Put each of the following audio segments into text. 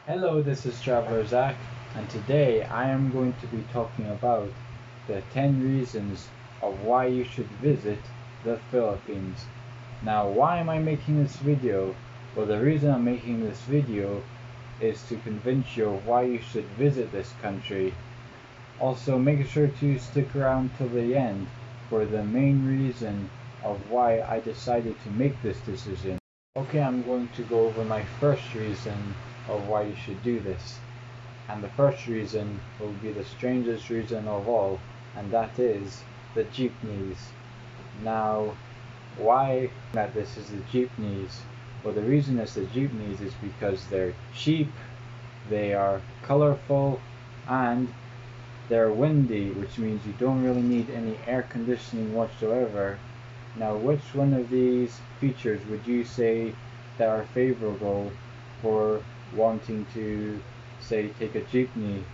Hello, this is Traveler Zach, and today I am going to be talking about the 10 reasons of why you should visit the Philippines. Now, why am I making this video? Well, the reason I'm making this video is to convince you of why you should visit this country. Also, make sure to stick around till the end for the main reason of why I decided to make this decision. Okay, I'm going to go over my first reason of why you should do this. And the first reason will be the strangest reason of all, and that is the jeepneys. Now, why that this is the jeepneys? Well, the reason it's the jeepneys is because they're cheap, they are colorful, and they're windy, which means you don't really need any air conditioning whatsoever. Now, which one of these features would you say that are favorable for wanting to, say, take a jeepney?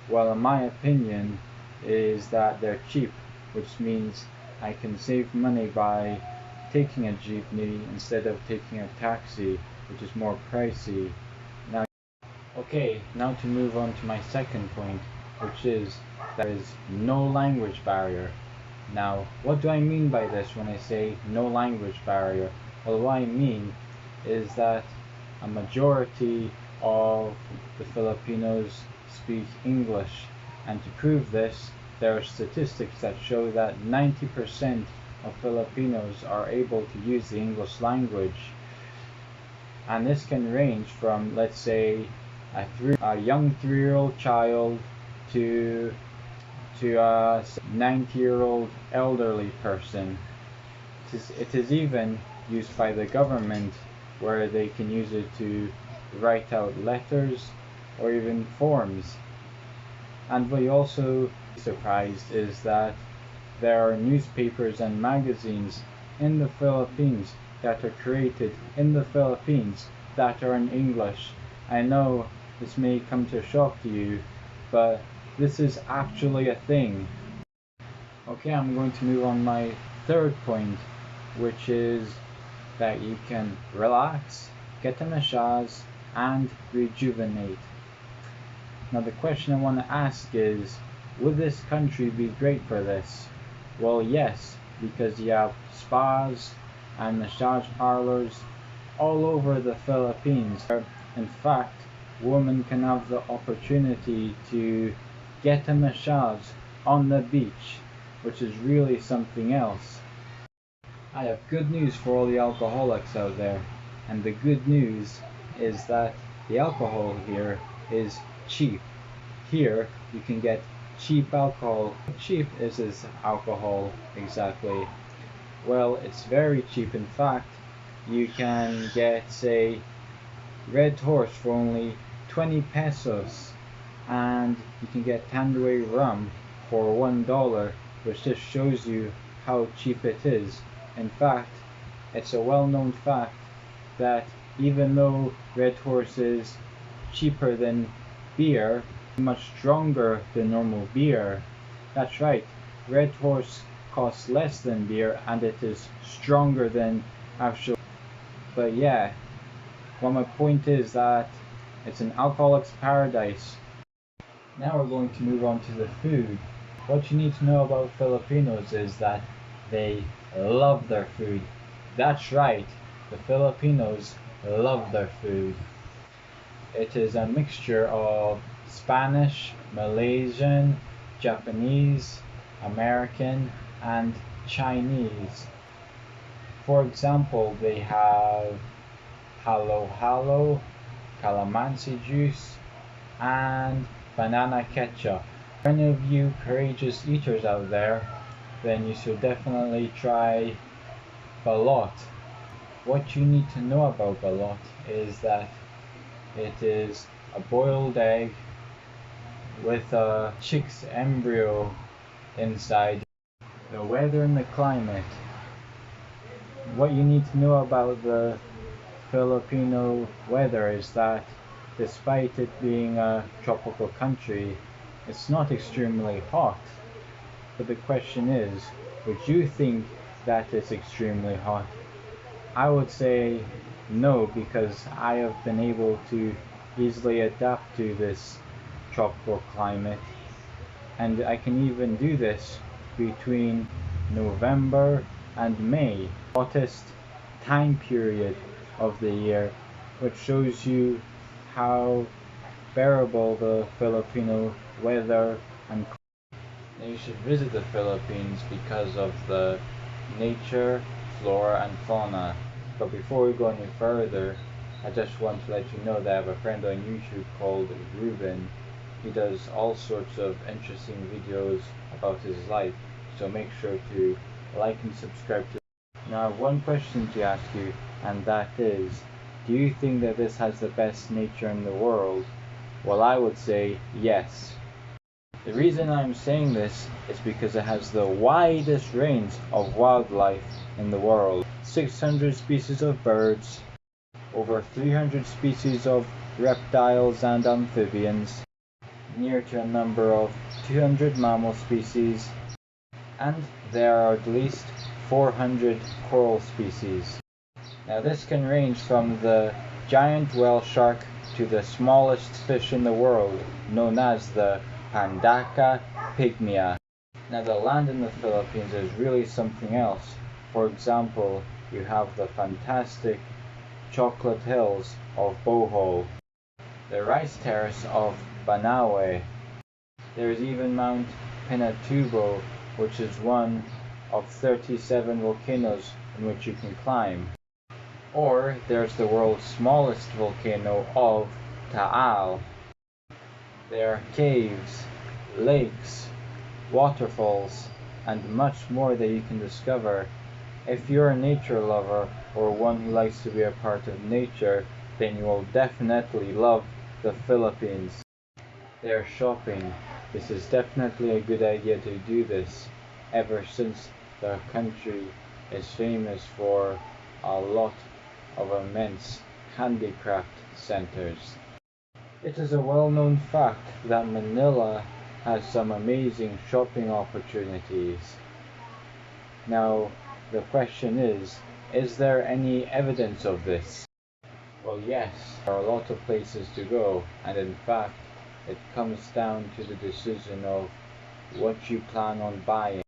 Well, in my opinion, is that they're cheap, which means I can save money by taking a jeepney instead of taking a taxi, which is more pricey. Now to move on to my second point, which is there is no language barrier. Now, what do I mean by this when I say no language barrier? Well, what I mean is that a majority of the Filipinos speak English, and to prove this, there are statistics that show that 90% of Filipinos are able to use the English language. And this can range from, let's say, a young 3-year-old child to a 90-year-old elderly person. It is even used by the government, where they can use it to write out letters or even forms. And what you also be surprised is that there are newspapers and magazines in the Philippines that are created in the Philippines that are in English. I know this may come to a shock to you, but this is actually a thing. Okay, I'm going to move on my third point, which is that you can relax, get a massage, and rejuvenate. Now the question I want to ask is, would this country be great for this? Well, yes, because you have spas and massage parlors all over the Philippines. In fact, women can have the opportunity to get a massage on the beach, which is really something else. I have good news for all the alcoholics out there, and the good news is that the alcohol here is cheap. Here you can get cheap alcohol. How cheap is this alcohol exactly? Well, it's very cheap. In fact, you can get, say, Red Horse for only 20 pesos, and you can get Tanduay rum for $1, which just shows you how cheap it is. In fact, it's a well-known fact that even though Red Horse is cheaper than beer, much stronger than normal beer. That's right, Red Horse costs less than beer and it is stronger than actual. But yeah, well, my point is that it's an alcoholic's paradise. Now we're going to move on to the food. What you need to know about Filipinos is that they love their food. That's right, the Filipinos love their food. It is a mixture of Spanish, Malaysian, Japanese, American, and Chinese. For example, they have halo halo, calamansi juice, and banana ketchup. For any of you courageous eaters out there, then you should definitely try balot. What you need to know about balot is that it is a boiled egg with a chick's embryo inside. The weather and the climate. What you need to know about the Filipino weather is that despite it being a tropical country, it's not extremely hot. But the question is, would you think that it's extremely hot? I would say no, because I have been able to easily adapt to this tropical climate, and I can even do this between November and May, hottest time period of the year, which shows you how bearable the Filipino weather and now you should visit the Philippines because of the nature, flora and fauna. But before we go any further, I just want to let you know that I have a friend on YouTube called Ruben. He does all sorts of interesting videos about his life, so make sure to like and subscribe to. Now I have one question to ask you, and that is, do you think that this has the best nature in the world? Well, I would say yes. The reason I'm saying this is because it has the widest range of wildlife in the world. 600 species of birds, over 300 species of reptiles and amphibians, near to a number of 200 mammal species, and there are at least 400 coral species. Now this can range from the giant whale shark to the smallest fish in the world, known as the Pandaka pygmea. Now the land in the Philippines is really something else. For example, you have the fantastic chocolate hills of Bohol, the rice terrace of Banawe. There is even Mount Pinatubo, which is one of 37 volcanoes in which you can climb. Or there's the world's smallest volcano of Taal. There are caves, lakes, waterfalls, and much more that you can discover. If you're a nature lover or one who likes to be a part of nature, then you will definitely love the Philippines. They're shopping. This is definitely a good idea to do this, ever since the country is famous for a lot of immense handicraft centers. It is a well-known fact that Manila has some amazing shopping opportunities. Now, the question is there any evidence of this? Well, yes, there are a lot of places to go, and in fact, it comes down to the decision of what you plan on buying.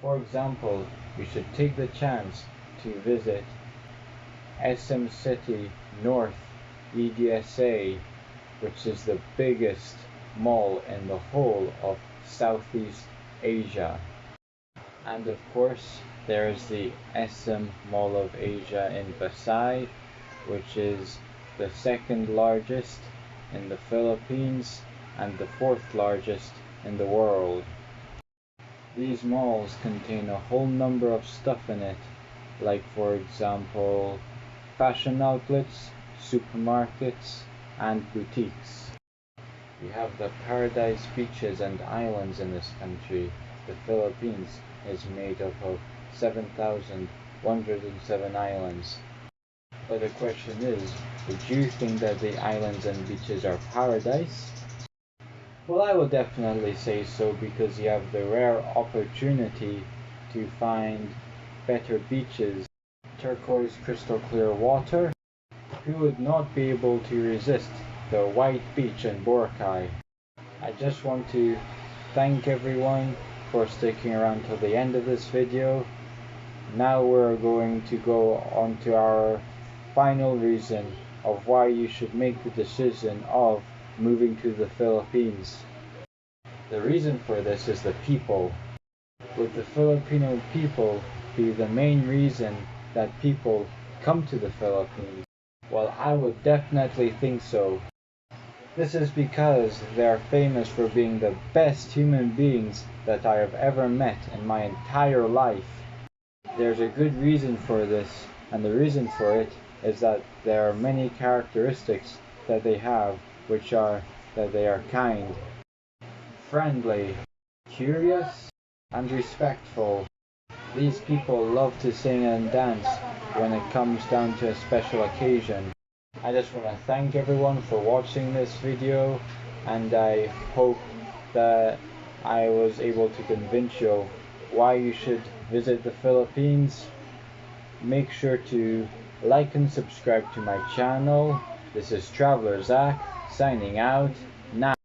For example, you should take the chance to visit SM City North EDSA, which is the biggest mall in the whole of Southeast Asia. And of course, there is the SM Mall of Asia in Pasay, which is the second largest in the Philippines and the fourth largest in the world. These malls contain a whole number of stuff in it, like for example, fashion outlets, supermarkets, and boutiques. We have the paradise beaches and islands in this country. The Philippines is made up of 7,107 islands. But the question is, would you think that the islands and beaches are paradise? Well, I would definitely say so, because you have the rare opportunity to find better beaches, turquoise crystal clear water. Who would not be able to resist the white beach in Boracay? I just want to thank everyone for sticking around till the end of this video. Now we're going to go on to our final reason of why you should make the decision of moving to the Philippines. The reason for this is the people. Would the Filipino people be the main reason that people come to the Philippines? Well, I would definitely think so. This is because they are famous for being the best human beings that I have ever met in my entire life. There's a good reason for this, and the reason for it is that there are many characteristics that they have, which are that they are kind, friendly, curious, and respectful. These people love to sing and dance when it comes down to a special occasion. I just want to thank everyone for watching this video, and I hope that I was able to convince you of why you should visit the Philippines. make sure to like and subscribe to my channel. This is Traveler Zach signing out now.